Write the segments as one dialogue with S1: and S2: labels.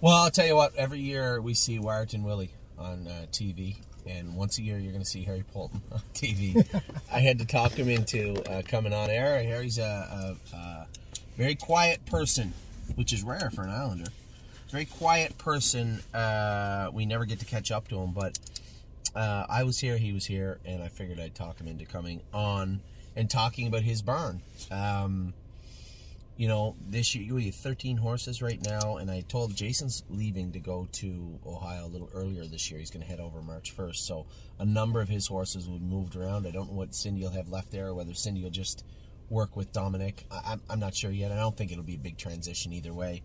S1: Well, I'll tell you what. Every year we see Wiarton Willie on TV, and once a year you're going to see Harry Poulton on TV. I had to talk him into coming on air. Harry's a very quiet person, which is rare for an Islander. Very quiet person. We never get to catch up to him, but I was here, he was here, and I figured I'd talk him into coming on and talking about his barn. You know, this year we have 13 horses right now, and I told Jason's leaving to go to Ohio a little earlier this year. He's going to head over March 1st, so a number of his horses will be moved around. I don't know what Cindy will have left there, or whether Cindy will just work with Dominic. I'm not sure yet. I don't think it'll be a big transition either way.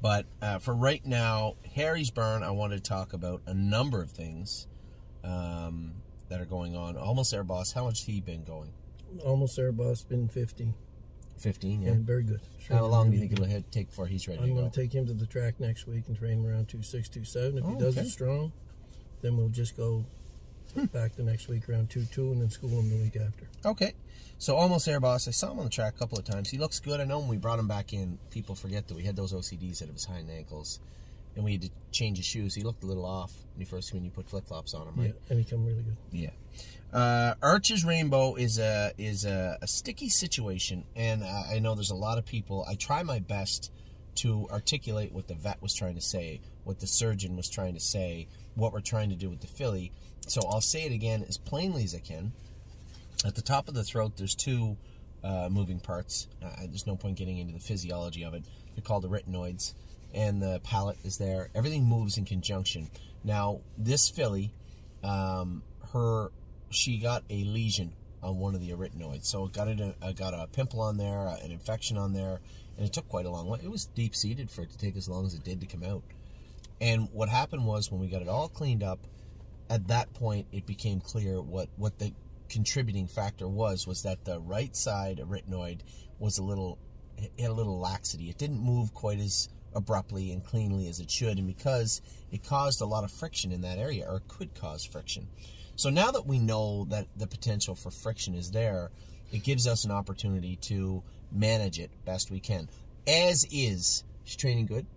S1: But for right now, Harry's barn, I wanted to talk about a number of things that are going on. Almost There Boss, how much has he been going?
S2: Almost There Boss, been 15.
S1: 15, yeah.
S2: And very good.
S1: How long do you think it'll take before he's ready to go?
S2: I'm going to take him to the track next week and train him around 2.6, 2.7. If he does it strong, then we'll just go back the next week around 2.2 and then school him the week after. Okay.
S1: So Almost There Boss, I saw him on the track a couple of times. He looks good. I know when we brought him back in, people forget that we had those OCDs out of his hind ankles, and we had to change his shoes. He looked a little off when you put flip-flops on him, right?
S2: Yeah, and he come really good.
S1: Yeah. Arches Rainbow is a sticky situation, and I know there's a lot of people. I try my best to articulate what the vet was trying to say, what the surgeon was trying to say, what we're trying to do with the filly. So I'll say it again as plainly as I can. At the top of the throat, there's two moving parts. There's no point getting into the physiology of it. They're called arytenoids, and the palate is there. Everything moves in conjunction. Now, this filly, she got a lesion on one of the arytenoids. So it got a pimple on there, an infection on there, and it took quite a long way. It was deep-seated for it to take as long as it did to come out. And what happened was, when we got it all cleaned up, at that point it became clear what the contributing factor was that the right side arytenoid was had a little laxity. It didn't move quite as abruptly and cleanly as it should, and because it caused a lot of friction in that area, or it could cause friction. So now that we know that the potential for friction is there, it gives us an opportunity to manage it best we can. As is, she's training good?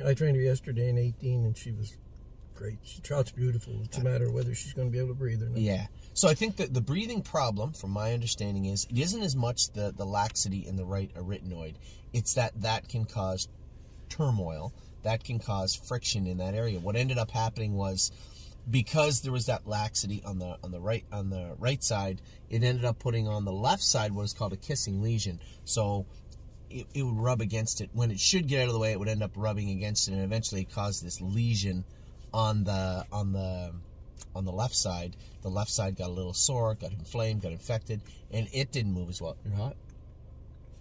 S2: I trained her yesterday in 18, and she was great. She trots beautiful. It's a matter of whether she's going to be able to breathe or not.
S1: Yeah. So I think that the breathing problem, from my understanding, it isn't as much the laxity in the right arytenoid. It's that can cause turmoil. That can cause friction in that area. What ended up happening was, because there was that laxity on the right side, it ended up putting on the left side what is called a kissing lesion. So it would rub against it. When it should get out of the way, it would end up rubbing against it, and eventually cause this lesion on the left side. The left side got a little sore, got inflamed, got infected, and it didn't move as well. You're hot?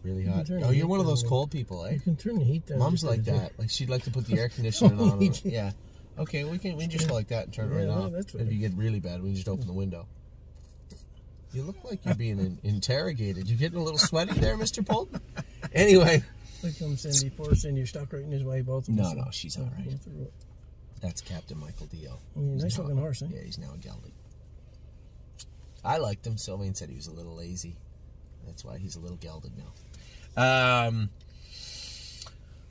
S1: Really hot. Oh, you're one of those cold people, eh?
S2: You can turn the heat down.
S1: Mom's like that. Like, she'd like to put the air conditioner on. Yeah. Okay, we can just go like that and turn it right off. If you get really bad, we can just open the window. You look like you're being interrogated. You getting a little sweaty there, Mr. Poulton? Anyway.
S2: Here comes Cindy. Poor Cindy. You're stuck right in his way, both of them.
S1: No, she's all right. That's Captain Michael Dio.
S2: Nice looking horse, eh?
S1: Yeah, he's now a gelding. I liked him. Sylvain said he was a little lazy. That's why he's a little gelded now.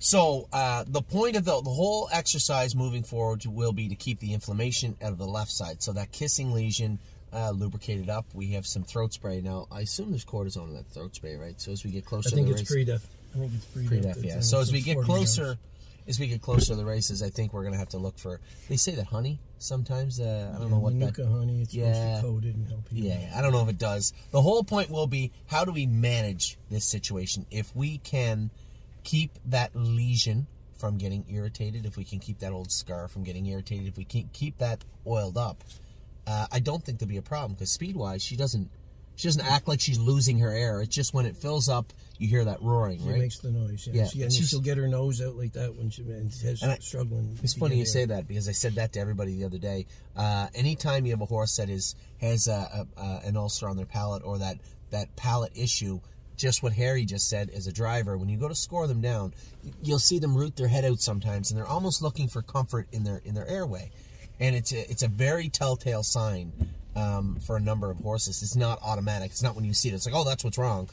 S1: So the point of the whole exercise moving forward will be to keep the inflammation out of the left side. So that kissing lesion lubricated up. We have some throat spray. Now, I assume there's cortisone in that throat spray, right? So as we get closer to the race...
S2: I think it's pre-def,
S1: yeah. So as we get closer... As we get closer to the races, I think we're going to have to look for... They say that honey sometimes... I don't know what
S2: Manuka honey, it's supposed to coat it and help people.
S1: Yeah, I don't know if it does. The whole point will be, how do we manage this situation? If we can keep that lesion from getting irritated, if we can keep that old scar from getting irritated, if we can keep that oiled up, I don't think there'll be a problem, because speed-wise, she doesn't act like she's losing her air. It's just when it fills up, you hear that roaring, right?
S2: It makes the noise, yeah. She'll get her nose out like that when she's struggling.
S1: It's funny you say that, because I said that to everybody the other day. Anytime you have a horse that has an ulcer on their palate, or that palate issue, just what Harry just said as a driver, when you go to score them down, you'll see them root their head out sometimes, and they're almost looking for comfort in their airway. And it's a very telltale sign for a number of horses. It's not automatic. It's not when you see it, it's like, oh, that's what's wrong.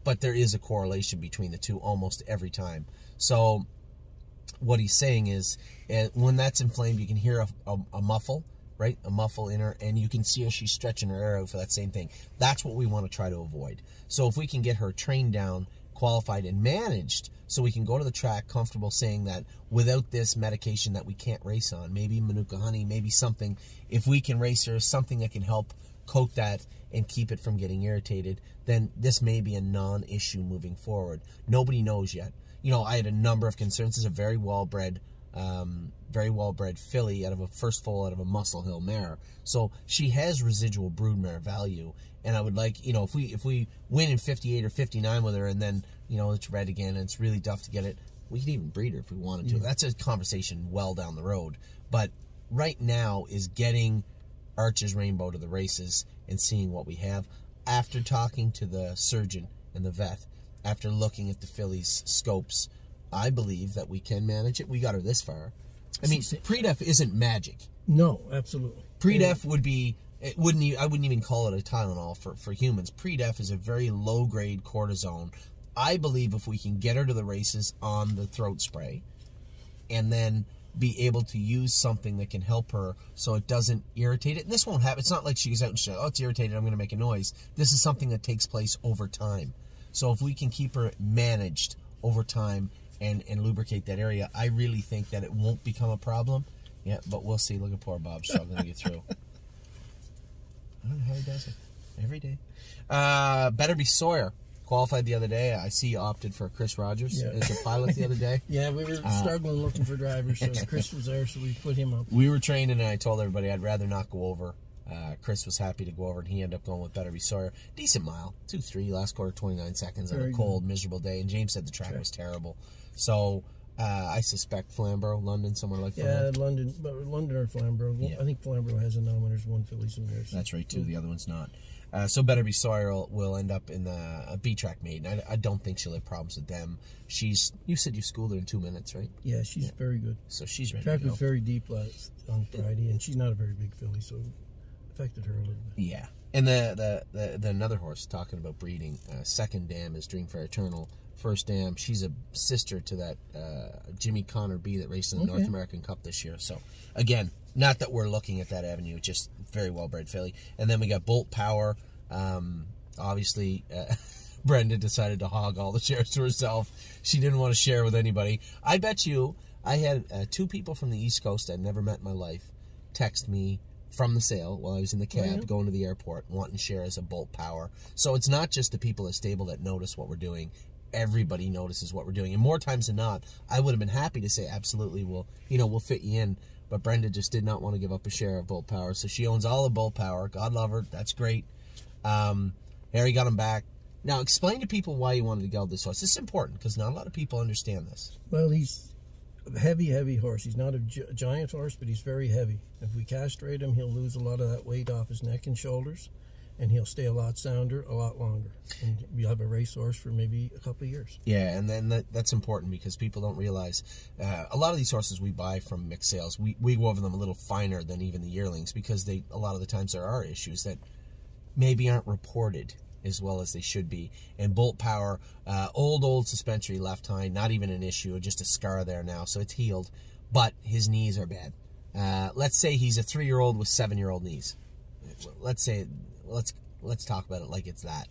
S1: But there is a correlation between the two almost every time. So what he's saying is, when that's inflamed, you can hear a muffle, right? A muffle in her, and you can see her, she's stretching her air out for that same thing. That's what we want to try to avoid. So if we can get her trained down, qualified, and managed, so we can go to the track comfortable saying that without this medication that we can't race on, maybe Manuka honey, maybe something, if we can race her, something that can help coat that and keep it from getting irritated, then this may be a non-issue moving forward. Nobody knows yet. You know, I had a number of concerns. This is a very well-bred filly out of a first foal out of a Muscle Hill mare. So she has residual broodmare value. And I would like, you know, if we win in 58 or 59 with her, and then, you know, it's red again and it's really tough to get it, we could even breed her if we wanted to. That's a conversation well down the road. But right now is getting Archer's Rainbow to the races and seeing what we have. After talking to the surgeon and the vet, after looking at the filly's scopes, I believe that we can manage it. We got her this far. I mean, pre-def isn't magic.
S2: No, absolutely.
S1: Pre-def would be, I wouldn't even call it a Tylenol for humans. Pre-def is a very low-grade cortisone. I believe if we can get her to the races on the throat spray and then be able to use something that can help her so it doesn't irritate it. And this won't happen. It's not like she goes out and says, oh, it's irritated, I'm going to make a noise. This is something that takes place over time. So if we can keep her managed over time and lubricate that area, I really think that it won't become a problem. Yeah, but we'll see. Look at poor Bob struggling to get through. I don't know how he does it. Every day. Better Be Sawyer qualified the other day. I see you opted for Chris Rogers as a pilot the other day.
S2: Yeah, we were struggling looking for drivers, so Chris was there, so we put him up.
S1: We were training, and I told everybody I'd rather not go over. Chris was happy to go over, and he ended up going with Better Be Sawyer. Decent mile, 2-3, last quarter 29 seconds on a cold, miserable day, and James said the track was terrible. So I suspect Flamborough, London, somewhere like that.
S2: Yeah, London or Flamborough. Yeah. I think Flamborough has a nominators, one fillies and mares.
S1: That's right, too. The other one's not. So Better Be Sawyer will end up in the B-Track maiden. I don't think she'll have problems with them. You said you schooled her in 2 minutes, right?
S2: Yeah, she's very good.
S1: So she's ready
S2: Track
S1: to go.
S2: was very deep last on Friday, and she's not a very big filly, so it affected her a little bit.
S1: Yeah. And the another horse, talking about breeding, second dam is Dream Fair Eternal. First dam, she's a sister to that Jimmy Connor B that raced in the North American Cup this year. So, again, not that we're looking at that avenue, just very well-bred filly. And then we got Bolt Power. Obviously, Brenda decided to hog all the shares to herself. She didn't want to share with anybody. I bet you I had 2 people from the East Coast I'd never met in my life text me from the sale while I was in the cab going to the airport, wanting shares of Bolt Power. So it's not just the people at stable that notice what we're doing. Everybody notices what we're doing, and more times than not, I would have been happy to say absolutely, we'll fit you in. But Brenda just did not want to give up a share of Bolt Power, so she owns all of Bolt Power. God love her, that's great. Harry got him back. Now explain to people why you wanted to geld this horse. This is important because not a lot of people understand this.
S2: Well, he's a heavy horse. He's not a giant horse, but he's very heavy. If we castrate him, he'll lose a lot of that weight off his neck and shoulders, and he'll stay a lot sounder, a lot longer. And you'll have a racehorse for maybe a couple of years.
S1: Yeah, and then that's important because people don't realize a lot of these horses we buy from mixed sales, we go over them a little finer than even the yearlings because a lot of the times there are issues that maybe aren't reported as well as they should be. And Bolt Power, old suspensory left hind, not even an issue, just a scar there now, so it's healed. But his knees are bad. Let's say he's a 3-year-old with 7-year-old knees. Let's talk about it like it's that.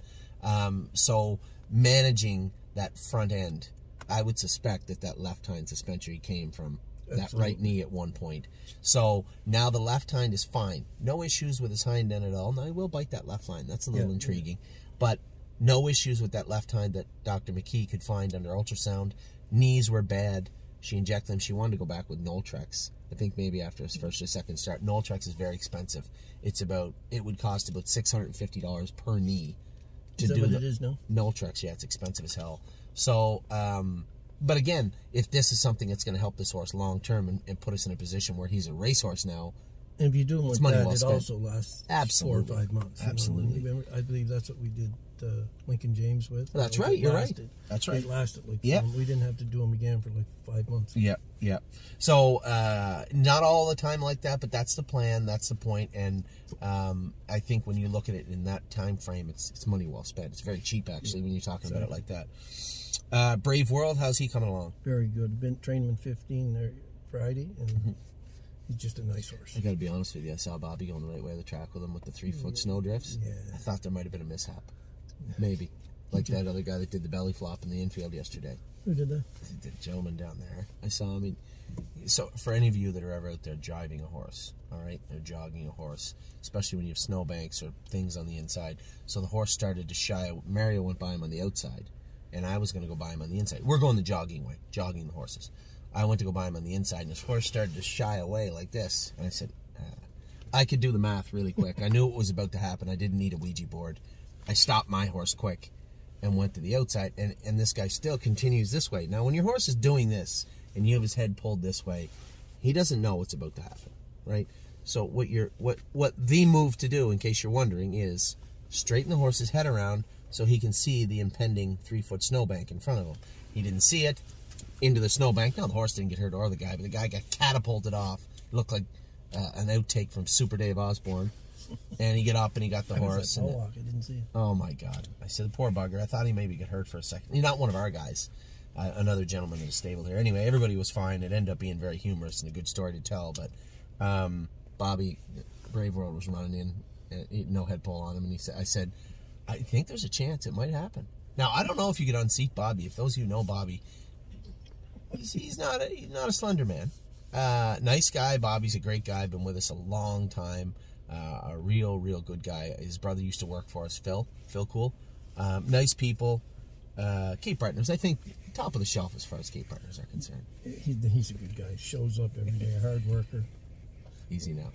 S1: So managing that front end, I would suspect that left hind suspensory came from that right knee at one point. So now the left hind is fine. No issues with his hind end at all. Now he will bite that left hind. That's a little intriguing. But no issues with that left hind that Dr. McKee could find under ultrasound. Knees were bad. She injected them. She wanted to go back with Noltrex. I think maybe after his first or second start. Noltrex is very expensive. It would cost about $650 per knee to do
S2: what it is now?
S1: Noltrex. Yeah, it's expensive as hell. So, but again, if this is something that's going to help this horse long term and put us in a position where he's a racehorse now,
S2: and if you do him with
S1: money
S2: that,
S1: well
S2: it
S1: spent.
S2: also lasts
S1: Absolutely.
S2: 4 or 5 months.
S1: Absolutely.
S2: Remember, I believe that's what we did Lincoln James with.
S1: That's right. You're right. That's right.
S2: It lasted like we didn't have to do them again for like 5 months.
S1: Yeah. So not all the time like that, but that's the plan. That's the point. And I think when you look at it in that time frame, it's money well spent. It's very cheap actually when you're talking about it like that. Brave World, how's he coming along?
S2: Very good. Been trained him in 15 there Friday, and he's just a nice horse.
S1: I got to be honest with you. I saw Bobby going the right way of the track with him with the 3-foot snow drifts.
S2: Yeah.
S1: I thought there might have been a mishap. Maybe. Like that other guy that did the belly flop in the infield yesterday.
S2: Who did that?
S1: The gentleman down there. I saw him. So for any of you that are ever out there driving a horse, all right, or jogging a horse, especially when you have snowbanks or things on the inside. So the horse started to shy. Mario went by him on the outside, and I was going to go by him on the inside. We're going the jogging way, jogging the horses. I went to go by him on the inside, and his horse started to shy away like this. And I said, I could do the math really quick. I knew it was about to happen. I didn't need a Ouija board. I stopped my horse quick and went to the outside, and this guy still continues this way. Now, when your horse is doing this, and you have his head pulled this way, he doesn't know what's about to happen, right? So what the move to do, in case you're wondering, is straighten the horse's head around so he can see the impending 3-foot snowbank in front of him. He didn't see it into the snowbank. No, the horse didn't get hurt or the guy, but the guy got catapulted off. It looked like an outtake from Super Dave Osborne. And he got up and he got the horse.
S2: I didn't see it.
S1: Oh my God! I said, poor bugger. I thought he maybe got hurt for a second. He's not one of our guys. Another gentleman in the stable here. Anyway, everybody was fine. It ended up being very humorous and a good story to tell. But Bobby, Brave World, was running in, no head pull on him, and I said, I think there's a chance it might happen. Now I don't know if you could unseat Bobby. If those of you know Bobby, he's not a slender man. Nice guy. Bobby's a great guy. Been with us a long time. A real good guy. His brother used to work for us, Phil Cool. Nice people. Cape Partners, I think, top of the shelf as far as Cape Partners are concerned.
S2: He's a good guy. Shows up every day, a hard worker.
S1: Easy now.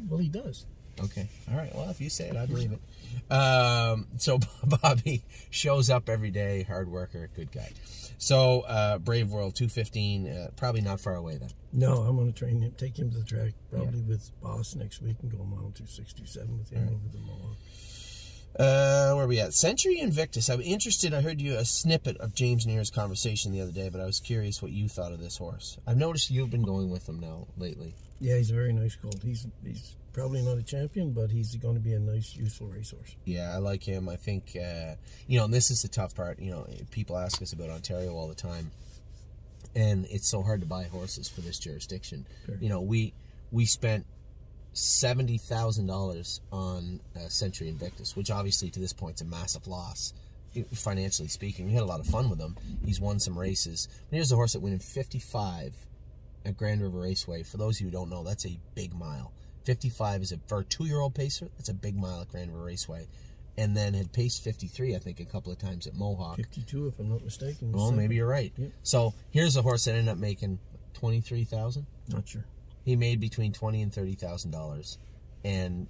S2: Well, he does.
S1: Okay. All right. Well, if you say it, I believe it. So Bobby shows up every day, hard worker, good guy. So Brave World 215, probably not far away then.
S2: No, I'm going to train him, take him to the track, probably with Boss next week, and go mile 267 with him over the Mohawk.
S1: Where are we at? Century Invictus. I'm interested. I heard you a snippet of James Neer's conversation the other day, but I was curious what you thought of this horse. I've noticed you've been going with him now lately.
S2: Yeah, he's a very nice colt. He's probably not a champion, but he's going to be a nice, useful racehorse.
S1: Yeah, I like him. I think, you know, and this is the tough part. You know, people ask us about Ontario all the time, and it's so hard to buy horses for this jurisdiction. Sure. You know, we spent $70,000 on Century Invictus, which obviously to this point is a massive loss, financially speaking. We had a lot of fun with him. He's won some races. But here's a horse that went in 55 at Grand River Raceway. For those of you who don't know, that's a big mile. 55 is for a 2-year-old pacer. That's a big mile at Grand River Raceway. And then had paced 53, I think, a couple of times at Mohawk.
S2: 52, if I'm not mistaken.
S1: Well, maybe you're right. Yep. So here's a horse that ended up making $23,000.
S2: Not sure.
S1: He made between $20,000 and $30,000, and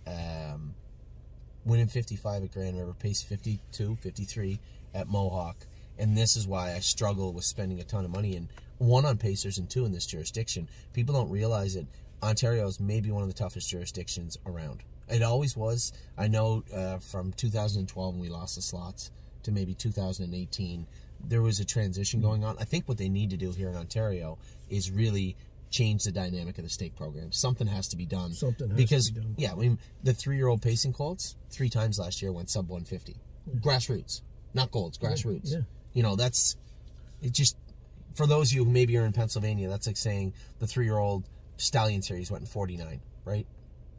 S1: went in 55 at Grand River, paced 52, 53 at Mohawk. And this is why I struggle with spending a ton of money, and 1 on pacers and 2 in this jurisdiction. People don't realize it. Ontario is maybe one of the toughest jurisdictions around. It always was. I know from 2012 when we lost the slots to maybe 2018, there was a transition going on. I think what they need to do here in Ontario is really change the dynamic of the stake program. Something has to be done.
S2: Something has to be done.
S1: Yeah, I mean, the 3-year-old pacing colts 3 times last year went sub 150. Yeah. Grassroots, not golds, grassroots.
S2: Yeah.
S1: You know, that's it. Just for those of you who maybe are in Pennsylvania, that's like saying the 3-year-old Stallion Series went in 49, right?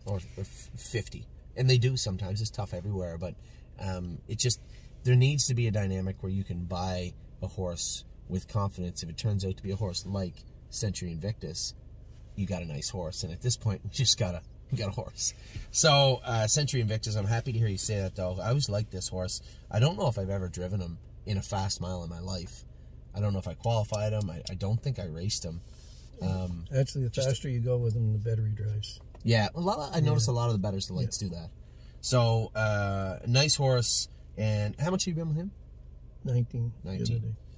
S1: Or 50. And they do sometimes. It's tough everywhere, but it just, there needs to be a dynamic where you can buy a horse with confidence. If it turns out to be a horse like Century Invictus, you got a nice horse. And at this point, you just got a horse. So Century Invictus, I'm happy to hear you say that, though. I always liked this horse. I don't know if I've ever driven him in a fast mile in my life. I don't know if I qualified him. I don't think I raced him.
S2: Actually, the faster you go with him, the better he drives.
S1: Yeah, I noticed a lot of the betters, the lights do that. So, nice horse. And how much have you been with him?
S2: 19.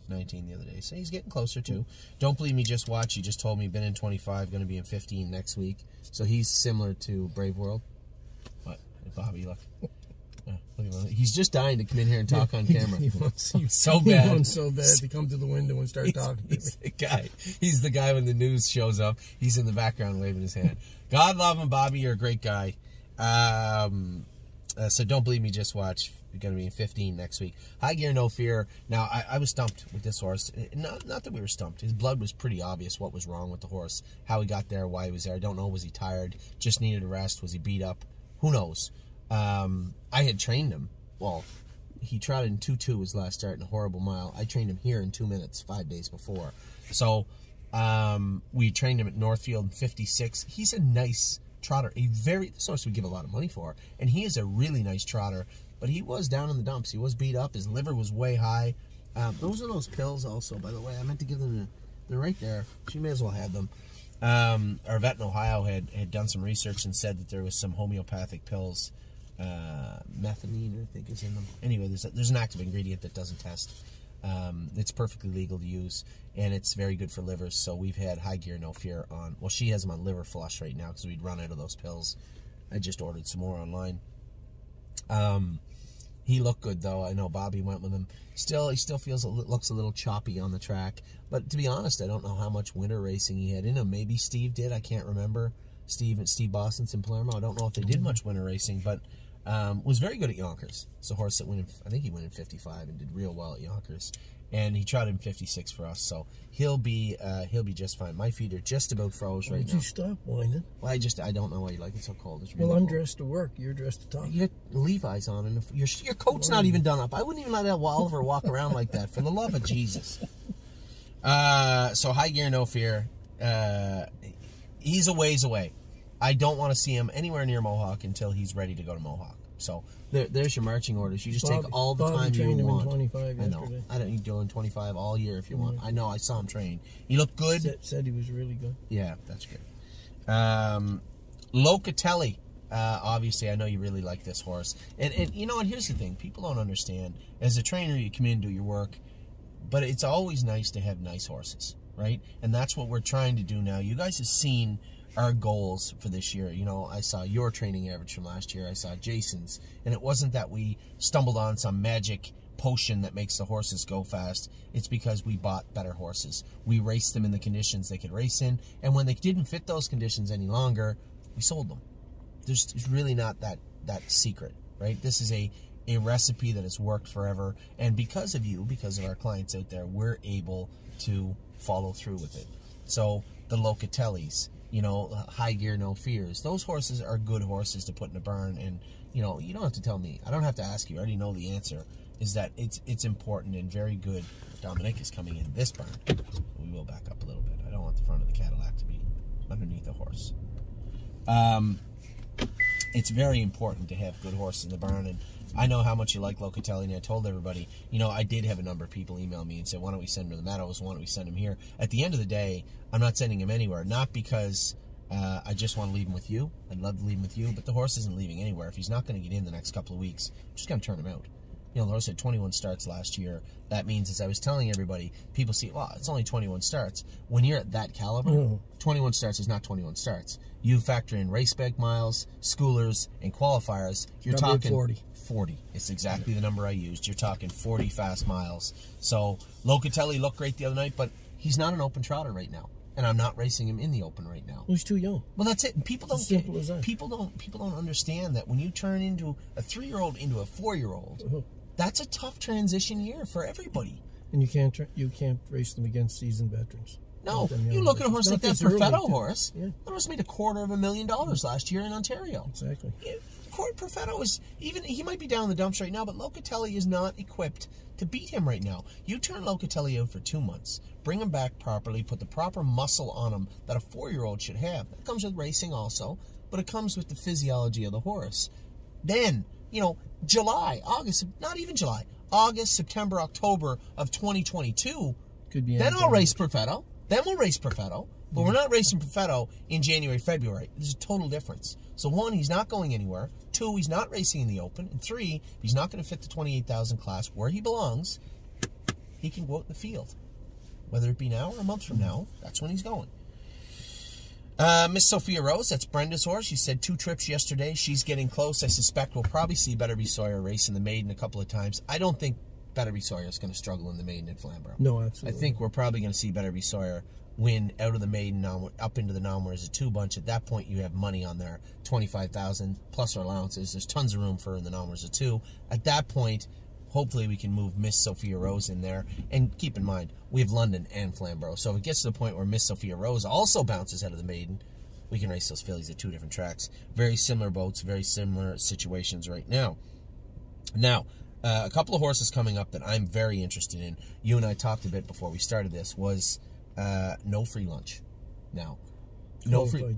S1: 19 the other day. So he's getting closer too. Don't believe me, just watch. He just told me been in 25, going to be in 15 next week. So he's similar to Brave World. What? Bobby, look. He's just dying to come in here and talk on camera.
S2: He wants
S1: so bad.
S2: He wants so bad to come to the window and start talking.
S1: He's the guy when the news shows up. He's in the background waving his hand. God love him, Bobby. You're a great guy. So don't believe me, just watch. We're going to be in 15 next week. High Gear No Fear. Now, I was stumped with this horse. Not that we were stumped. His blood was pretty obvious what was wrong with the horse. How he got there, why he was there. I don't know. Was he tired? Just needed a rest? Was he beat up? Who knows? I had trained him. Well, he trotted in 2-2 his last start in a horrible mile. I trained him here in 2 minutes 5 days before. So we trained him at Northfield in 56. He's a nice trotter. This horse we give a lot of money for. And he is a really nice trotter. But he was down in the dumps. He was beat up. His liver was way high. Those are those pills also, by the way. I meant to give them they're right there. She may as well have them. Our vet in Ohio had done some research and said that there was some homeopathic pills. Methionine, I think, is in them. Anyway, there's an active ingredient that doesn't test. It's perfectly legal to use, and it's very good for livers. So we've had High Gear No Fear on. Well, she has them on Liver Flush right now because we'd run out of those pills. I just ordered some more online. He looked good though. I know Bobby went with him. He still looks a little choppy on the track. But to be honest, I don't know how much winter racing he had in him. Maybe Steve did. I can't remember. Steve Boston's in Palermo. I don't know if they did much winter racing, but was very good at Yonkers. It's a horse that went in, I think he went in 55 and did real well at Yonkers. And he trotted in 56 for us, so he'll be just fine. My feet are just about froze right now.
S2: Did you stop whining?
S1: Well, I don't know why you like it so cold. It's really
S2: well, I'm
S1: cold.
S2: Dressed to work. You're dressed to talk.
S1: You got Levi's on, and your coat's not even done up. I wouldn't even let Oliver walk around like that, for the love of Jesus. So High Gear No Fear. He's a ways away. I don't want to see him anywhere near Mohawk until he's ready to go to Mohawk. So there's your marching orders. You just take all the time you want.
S2: Him in 25
S1: I know.
S2: Yesterday.
S1: I don't. You doing 25 all year if you want. I know. I saw him train. He looked good.
S2: Said he was really good.
S1: Yeah, that's good. Locatelli. Obviously, I know you really like this horse. And you know what? Here's the thing. People don't understand. As a trainer, you come in, do your work. But it's always nice to have nice horses, right? And that's what we're trying to do now. You guys have seen our goals for this year. You know, I saw your training average from last year. I saw Jason's. And it wasn't that we stumbled on some magic potion that makes the horses go fast. It's because we bought better horses. We raced them in the conditions they could race in. And when they didn't fit those conditions any longer, we sold them. There's really not that secret, right? This is a recipe that has worked forever. And because of you, because of our clients out there, we're able to follow through with it. So the Locatellis, you know, High Gear No Fears, those horses are good horses to put in a barn. And, you know, you don't have to tell me. I don't have to ask you. I already know the answer, is that it's important and very good. Dominic is coming in this barn. We will back up a little bit. I don't want the front of the Cadillac to be underneath the horse. It's very important to have good horses in the barn, and I know how much you like Locatelli, and I told everybody, you know, I did have a number of people email me and say, why don't we send him to the Meadows, why don't we send him here? At the end of the day, I'm not sending him anywhere, not because I just want to leave him with you. I'd love to leave him with you, but the horse isn't leaving anywhere. If he's not going to get in the next couple of weeks, I'm just going to turn him out. You know, the horse had 21 starts last year. That means, as I was telling everybody, people see, well, it's only 21 starts. When you're at that caliber, 21 starts is not 21 starts. You factor in race bag miles, schoolers, and qualifiers, you're talking
S2: 40.
S1: 40. It's exactly the number I used. You're talking 40 fast miles. So Locatelli looked great the other night, but he's not an open trotter right now. And I'm not racing him in the open right now.
S2: He's too young.
S1: Well, that's it. People don't
S2: simple as that.
S1: People don't understand that when you turn into a 3-year-old into a 4-year-old, that's a tough transition year for everybody.
S2: And you can't race them against seasoned veterans.
S1: No, you look at a horse like that Perfetto horse.
S2: Yeah.
S1: That horse made $250,000 last year in Ontario.
S2: Exactly.
S1: Perfetto is he might be down in the dumps right now, but Locatelli is not equipped to beat him right now. You turn Locatelli out for 2 months, bring him back properly, put the proper muscle on him that a 4-year-old should have. That comes with racing also, but it comes with the physiology of the horse. Then, you know, July, August, not even July, August, September, October of 2022,
S2: could be.
S1: Then I'll race Perfetto. Then we'll race Perfetto. But we're not racing Perfetto in January, February. There's a total difference. So 1, he's not going anywhere. 2, he's not racing in the open. And 3, he's not going to fit the 28,000 class where he belongs. He can go out in the field. Whether it be now or a month from now, that's when he's going. Miss Sophia Rose, that's Brenda's horse. She said 2 trips yesterday. She's getting close. I suspect we'll probably see Better Be Sawyer race in the maiden a couple of times. I don't think Better Be Sawyer is going to struggle in the maiden at Flamborough.
S2: No, absolutely.
S1: I think we're probably going to see Better Be Sawyer win out of the maiden up into the non-winners as a 2 bunch. At that point, you have money on there, $25,000 plus our allowances. There's tons of room for in the non-winners as a 2. At that point, hopefully we can move Miss Sophia Rose in there. And keep in mind, we have London and Flamborough. So if it gets to the point where Miss Sophia Rose also bounces out of the maiden, we can race those fillies at 2 different tracks. Very similar boats, very similar situations right now. Now, a couple of horses coming up that I'm very interested in. You and I talked a bit before we started this. Was No Free Lunch. Now, No Free.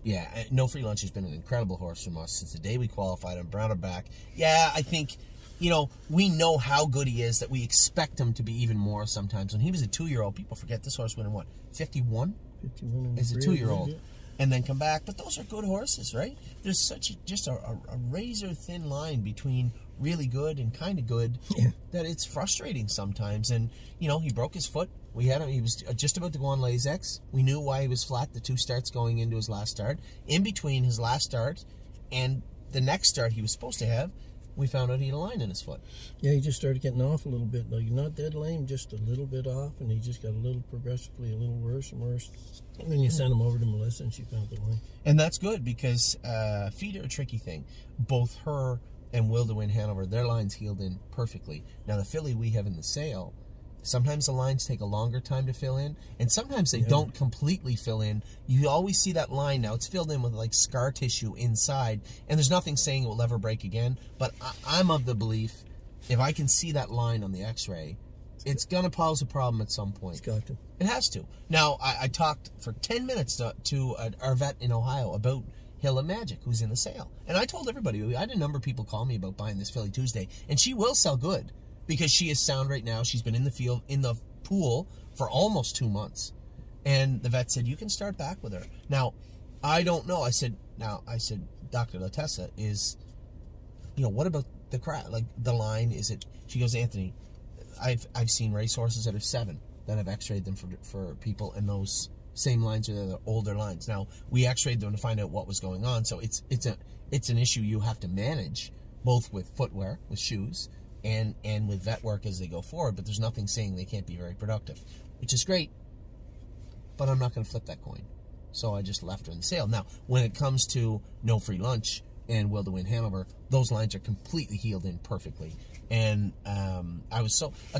S1: Yeah, No Free Lunch has been an incredible horse from us since the day we qualified him. Brought him back. Yeah, I think, you know, we know how good he is, that we expect him to be even more sometimes. When he was a 2-year-old, people forget this horse went in what, 51?
S2: 51
S1: as a 2-year-old. Yeah. And then come back. But those are good horses, right? There's such just a razor thin line between really good and kind of good, yeah, that it's frustrating sometimes. And, you know, he broke his foot. We had him, he was just about to go on Lasix. We knew why he was flat the 2 starts going into his last start. In between his last start and the next start he was supposed to have, we found out he had a line in his foot.
S2: Yeah, he just started getting off a little bit. Like, not dead lame, just a little bit off, and he just got a little progressively a little worse and worse. And then you send him over to Melissa, and she found the line.
S1: And that's good, because feet are a tricky thing. Both her and Will to Win Hanover, their lines healed in perfectly. Now, the filly we have in the sale, sometimes the lines take a longer time to fill in, and sometimes they don't completely fill in. You always see that line now. It's filled in with like scar tissue inside, and there's nothing saying it will ever break again. But I'm of the belief, if I can see that line on the x-ray, it's going to pose a problem at some point.
S2: It's got to.
S1: It has to. Now, I talked for 10 minutes to our vet in Ohio about Hill of Magic, who's in the sale. And I told everybody, I had a number of people call me about buying this filly Tuesday, and she will sell good, because she is sound right now. She's been in the field, in the pool, for almost 2 months. And the vet said, you can start back with her. Now, I don't know. I said, Dr. Latessa, is, you know, what about the crowd? Like, the line, is it, she goes, Anthony, I've seen racehorses that are 7 that have x-rayed them for people, and those same lines are the older lines. Now, we x-rayed them to find out what was going on, so it's an issue you have to manage, both with footwear, with shoes, and with vet work as they go forward, but there's nothing saying they can't be very productive, which is great, but I'm not going to flip that coin. So I just left her in the sale. Now, when it comes to No Free Lunch and Will to Win Hanover, those lines are completely healed in perfectly. And I'll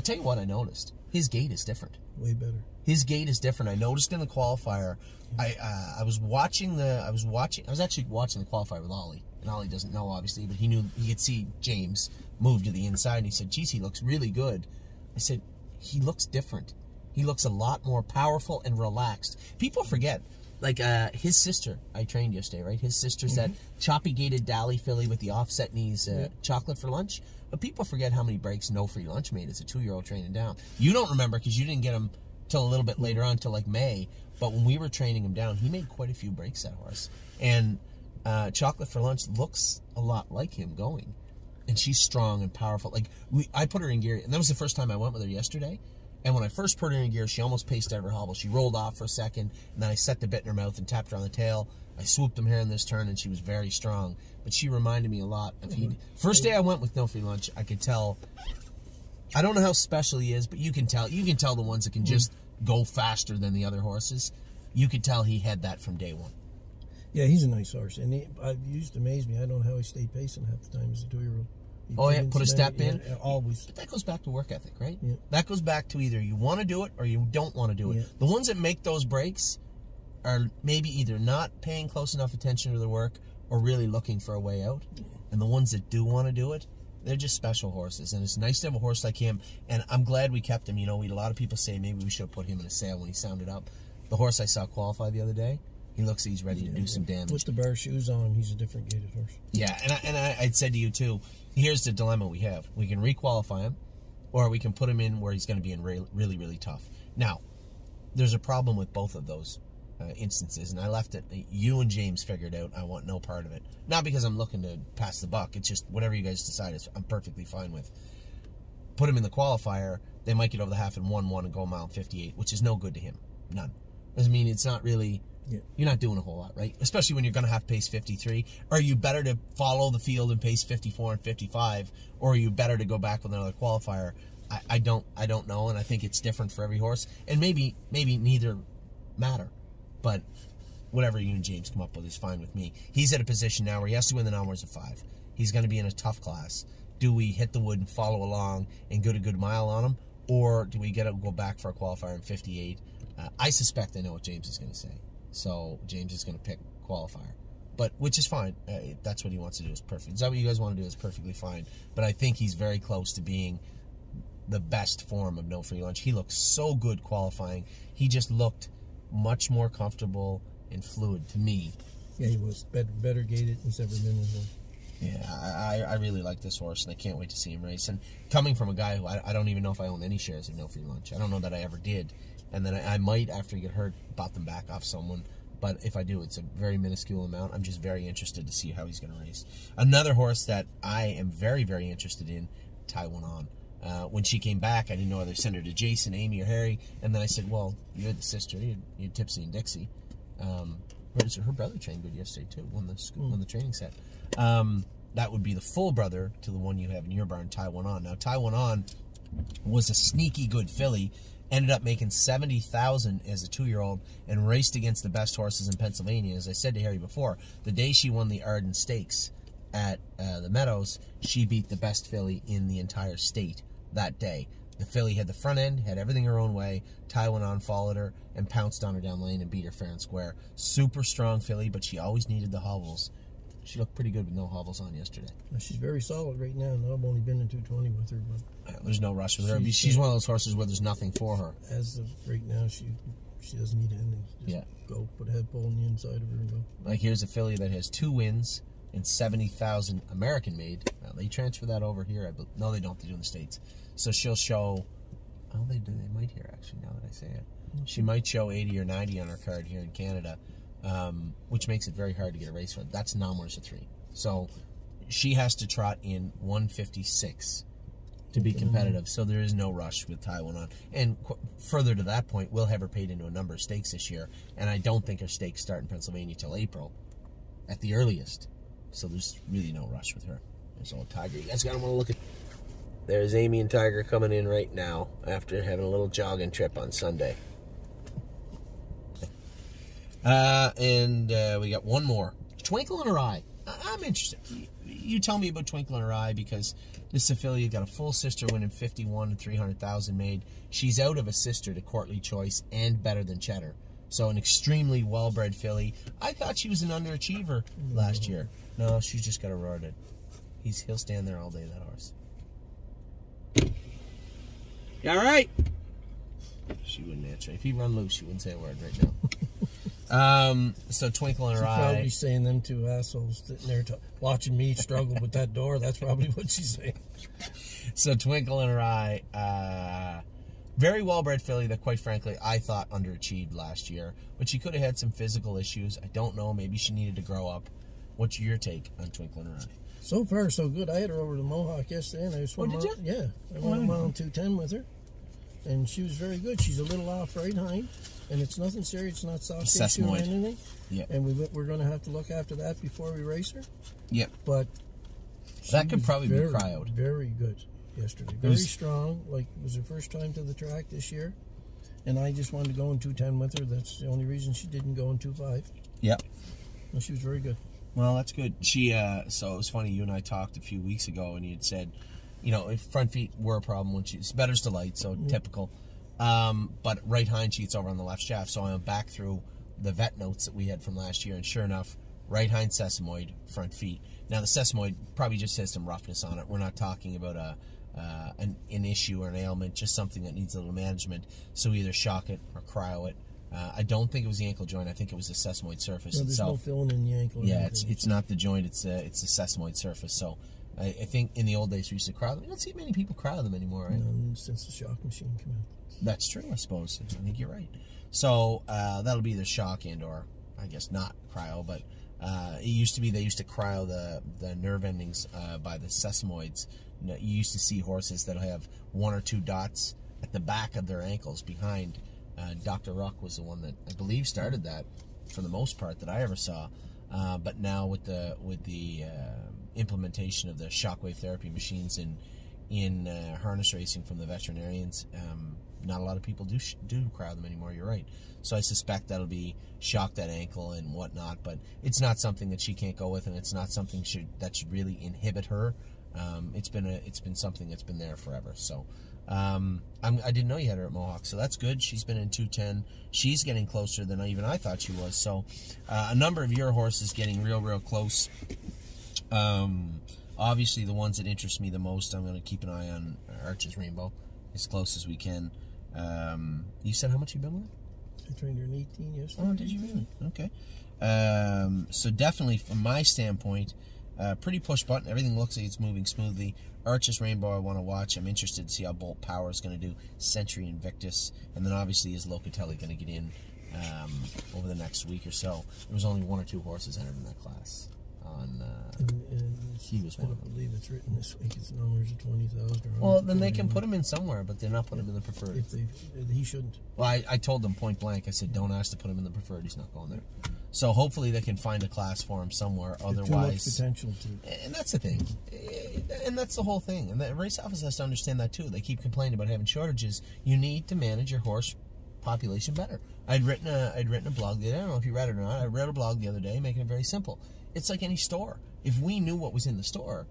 S1: tell you what I noticed. His gait is different.
S2: Way better.
S1: His gait is different. I noticed in the qualifier, I was actually watching the qualifier with Ollie. And Ollie doesn't know, obviously, but he knew, he could see James move to the inside, and he said, geez, he looks really good. I said, he looks different. He looks a lot more powerful and relaxed. People forget, like, his sister, I trained yesterday, right? His sister's that choppy-gated Dally filly with the offset knees, chocolate for lunch. But people forget how many breaks No Free Lunch made as a 2-year-old training down. You don't remember, because you didn't get him till a little bit later on, till like May. But when we were training him down, he made quite a few breaks, that horse. And Chocolate for Lunch looks a lot like him going. And she's strong and powerful. Like, I put her in gear, and that was the first time I went with her yesterday. And when I first put her in gear, she almost paced out of her hobble. She rolled off for a second, and then I set the bit in her mouth and tapped her on the tail. I swooped him here in this turn, and she was very strong. But she reminded me a lot of First day I went with No Free Lunch, I could tell. I don't know how special he is, but you can tell. You can tell the ones that can just go faster than the other horses. You could tell he had that from day one.
S2: Yeah, he's a nice horse, and it used to amaze me. I don't know how he stayed pacing half the time as a 2-year-old.
S1: Oh, yeah, put a step in?
S2: Yeah, always.
S1: But that goes back to work ethic, right?
S2: Yeah.
S1: That goes back to either you want to do it or you don't want to do it.
S2: Yeah.
S1: The ones that make those breaks are maybe either not paying close enough attention to their work or really looking for a way out. Yeah. And the ones that do want to do it, they're just special horses. And it's nice to have a horse like him. And I'm glad we kept him. You know, we had a lot of people say maybe we should have put him in a sale when he sounded up. The horse I saw qualify the other day, he looks like he's ready to do some damage.
S2: With the bar shoes on, he's a different gated horse.
S1: Yeah, and I'd said to you too, here's the dilemma we have. We can requalify him, or we can put him in where he's going to be in really, really tough. Now, there's a problem with both of those instances, and I left it. You and James figured out I want no part of it. Not because I'm looking to pass the buck. It's just whatever you guys decide I'm perfectly fine with. Put him in the qualifier, they might get over the half in 1-1 and go a mile 58, which is no good to him. None. Doesn't mean it's not really... Yeah. You're not doing a whole lot, right? Especially when you're going to have pace 53. Are you better to follow the field and pace 54 and 55, or are you better to go back with another qualifier? I don't know, and I think it's different for every horse, and maybe neither matter, but whatever you and James come up with is fine with me. He's at a position now where he has to win the Numbers of 5. He's going to be in a tough class. Do we hit the wood and follow along and get a good mile on him, or do we go back for a qualifier in 58? I suspect I know what James is going to say, so James is going to pick qualifier, but which is fine. That's what he wants to do. Is perfect. Is that what you guys want to do? Is perfectly fine. But I think he's very close to being the best form of No Free Lunch. He looked so good qualifying. He just looked much more comfortable and fluid to me.
S2: Yeah, he was better gated than he's ever been as well.
S1: Yeah, I really like this horse, and I can't wait to see him race. And coming from a guy who I don't even know if I own any shares of No Free Lunch. I don't know that I ever did. And then I might, after he get hurt, bought them back off someone. But if I do, it's a very minuscule amount. I'm just very interested to see how he's going to race. Another horse that I am very, very interested in, Taiwan On. When she came back, I didn't know whether to send her to Jason, Amy, or Harry. And then I said, well, you're the sister. You're Tipsy and Dixie. Her brother trained good yesterday, too. Won the training set. That would be the full brother to the one you have in your barn, Taiwan On. Now, Taiwan On was a sneaky good filly. Ended up making $70,000 as a 2-year-old and raced against the best horses in Pennsylvania. As I said to Harry before, the day she won the Arden Stakes at the Meadows, she beat the best filly in the entire state that day. The filly had the front end, had everything her own way. Taiwan On followed her and pounced on her down lane and beat her fair and square. Super strong filly, but she always needed the hobbles. She looked pretty good with no hobbles on yesterday.
S2: She's very solid right now. I've only been in 220 with her, but
S1: there's no rush with her. She's one of those horses where there's nothing for her.
S2: As of right now, she doesn't need anything. Just go put a head pole on the inside of her and go.
S1: Like, here's a filly that has 2 wins and 70,000 American made. Now, they transfer that over here. No, they don't. They do in the States. So she'll show. Oh, they do. They might here actually. Now that I say it, she might show 80 or 90 on her card here in Canada. Which makes it very hard to get a race run. That's Numbers of 3. So she has to trot in 156 to be competitive. So there is no rush with Taiwan On. And further to that point, we'll have her paid into a number of stakes this year. And I don't think her stakes start in Pennsylvania till April at the earliest. So there's really no rush with her. There's old Tiger. You guys got to want to look at. There's Amy and Tiger coming in right now after having a little jogging trip on Sunday. And we got one more. Twinkle in Her Eye. I'm interested. You tell me about Twinkle in Her Eye, because this affiliate got a full sister winning 51 and 300,000 made. She's out of a sister to Courtly Choice and Better Than Cheddar. So an extremely well-bred filly. I thought she was an underachiever last year. No, she's just got a roar to. He'll stand there all day, that horse. You all right? She wouldn't answer. If he run loose, she wouldn't say a word right now. So Twinkle in Her Eye.
S2: Probably saying them two assholes sitting there watching me struggle with that door. That's probably what she's saying.
S1: So Twinkle in Her Eye, very well-bred filly that, quite frankly, I thought underachieved last year. But she could have had some physical issues. I don't know. Maybe she needed to grow up. What's your take on Twinkle in Her Eye?
S2: So far, so good. I had her over to Mohawk yesterday, and I swam.
S1: Oh, did you?
S2: Yeah, I went a mile and 210 with her, and she was very good. She's a little off right hind. And it's nothing serious. It's not soft tissue or anything.
S1: Yeah.
S2: And we're going to have to look after that before we race her.
S1: Yep.
S2: But
S1: that could probably be cryoed.
S2: Very good yesterday. Very strong. Like, it was her first time to the track this year. And I just wanted to go in 210 with her. That's the only reason she didn't go in 2.5.
S1: Yep.
S2: And she was very good.
S1: Well, that's good. She, so it was funny, you and I talked a few weeks ago, and you had said, you know, if front feet were a problem when she's better's delight, so typical. But right hind sheets over on the left shaft. So I went back through the vet notes that we had from last year, and sure enough, right hind sesamoid, front feet. Now the sesamoid probably just has some roughness on it. We're not talking about an issue or an ailment, just something that needs a little management. So either shock it or cryo it. I don't think it was the ankle joint. I think it was the sesamoid surface
S2: there's
S1: itself.
S2: No filling in the ankle.
S1: Yeah, it's not the joint. It's the sesamoid surface. So I think in the old days we used to cryo them. You don't see many people cryo them anymore, right?
S2: No, since the shock machine came out.
S1: That's true, I suppose. I think you're right. So that'll be either shock and or, I guess, not cryo, but it used to be they used to cryo the nerve endings by the sesamoids. You used to see horses that'll have 1 or 2 dots at the back of their ankles behind. Dr. Ruck was the one that I believe started that for the most part that I ever saw. But now with the implementation of the shockwave therapy machines in in harness racing from the veterinarians. Not a lot of people do crowd them anymore. You're right. So I suspect that'll be shock that ankle and whatnot. But it's not something that she can't go with, and it's not something that should really inhibit her. It's been something that's been there forever. So I didn't know you had her at Mohawk, so that's good. She's been in 210. She's getting closer than even I thought she was. So a number of your horses getting real close. Obviously, the ones that interest me the most, I'm going to keep an eye on Arches Rainbow as close as we can. You said how much you've been with her?
S2: I trained her in 18 yesterday.
S1: Oh, did you really? Okay. So definitely, from my standpoint, pretty push button. Everything looks like it's moving smoothly. Arches Rainbow I want to watch. I'm interested to see how Bolt Power is going to do. Century Invictus. And then obviously is Locatelli going to get in over the next week or so. There was only 1 or 2 horses entered in that class. He was one of them.
S2: I believe it's written this week. It's numbers of 20,000.
S1: Well, then they can put him in somewhere, but they're not putting him in the preferred.
S2: He shouldn't.
S1: Well, I told them point blank. I said, don't ask to put him in the preferred. He's not going there. So hopefully they can find a class for him somewhere. Otherwise,
S2: too much potential to.
S1: And that's the thing. And that's the whole thing. And the race office has to understand that too. They keep complaining about having shortages. You need to manage your horse population better. I'd written a blog the other day. I don't know if you read it or not. I read a blog the other day making it very simple. It's like any store. If we knew what was in the store,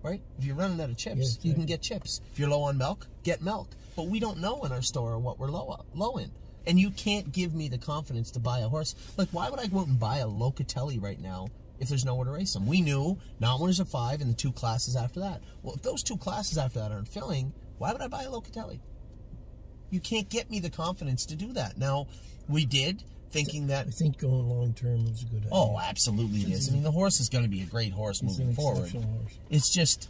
S1: right? If you're running out of chips, you can get chips. If you're low on milk, get milk. But we don't know in our store what we're low in. And you can't give me the confidence to buy a horse. Like, why would I go out and buy a Locatelli right now if there's nowhere to race them? We knew not one is a 5 and the 2 classes after that. Well, if those 2 classes after that aren't filling, why would I buy a Locatelli? You can't get me the confidence to do that. Now, we did, thinking that...
S2: I think going long term is a good idea.
S1: Oh, absolutely it is. I mean, the horse is going to be a great horse moving forward.
S2: Horse.
S1: It's just...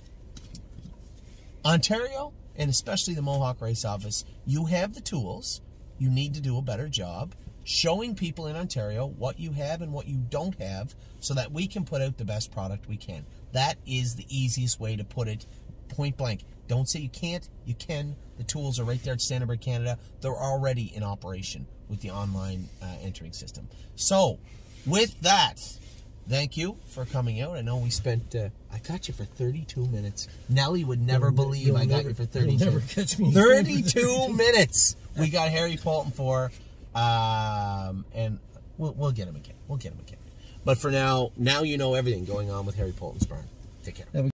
S1: Ontario, and especially the Mohawk Race Office, you have the tools. You need to do a better job showing people in Ontario what you have and what you don't have so that we can put out the best product we can. That is the easiest way to put it, point blank. Don't say you can't, you can. The tools are right there at Standardbred Canada. They're already in operation with the online entering system. So, with that, thank you for coming out. I know we spent, I got you for 32 minutes. Nellie would never believe I got you for 32.
S2: You'll never catch me.
S1: 32 minutes we got Harry Poulton for, and we'll get him again. We'll get him again. But for now you know everything going on with Harry Poulton's barn. Take care.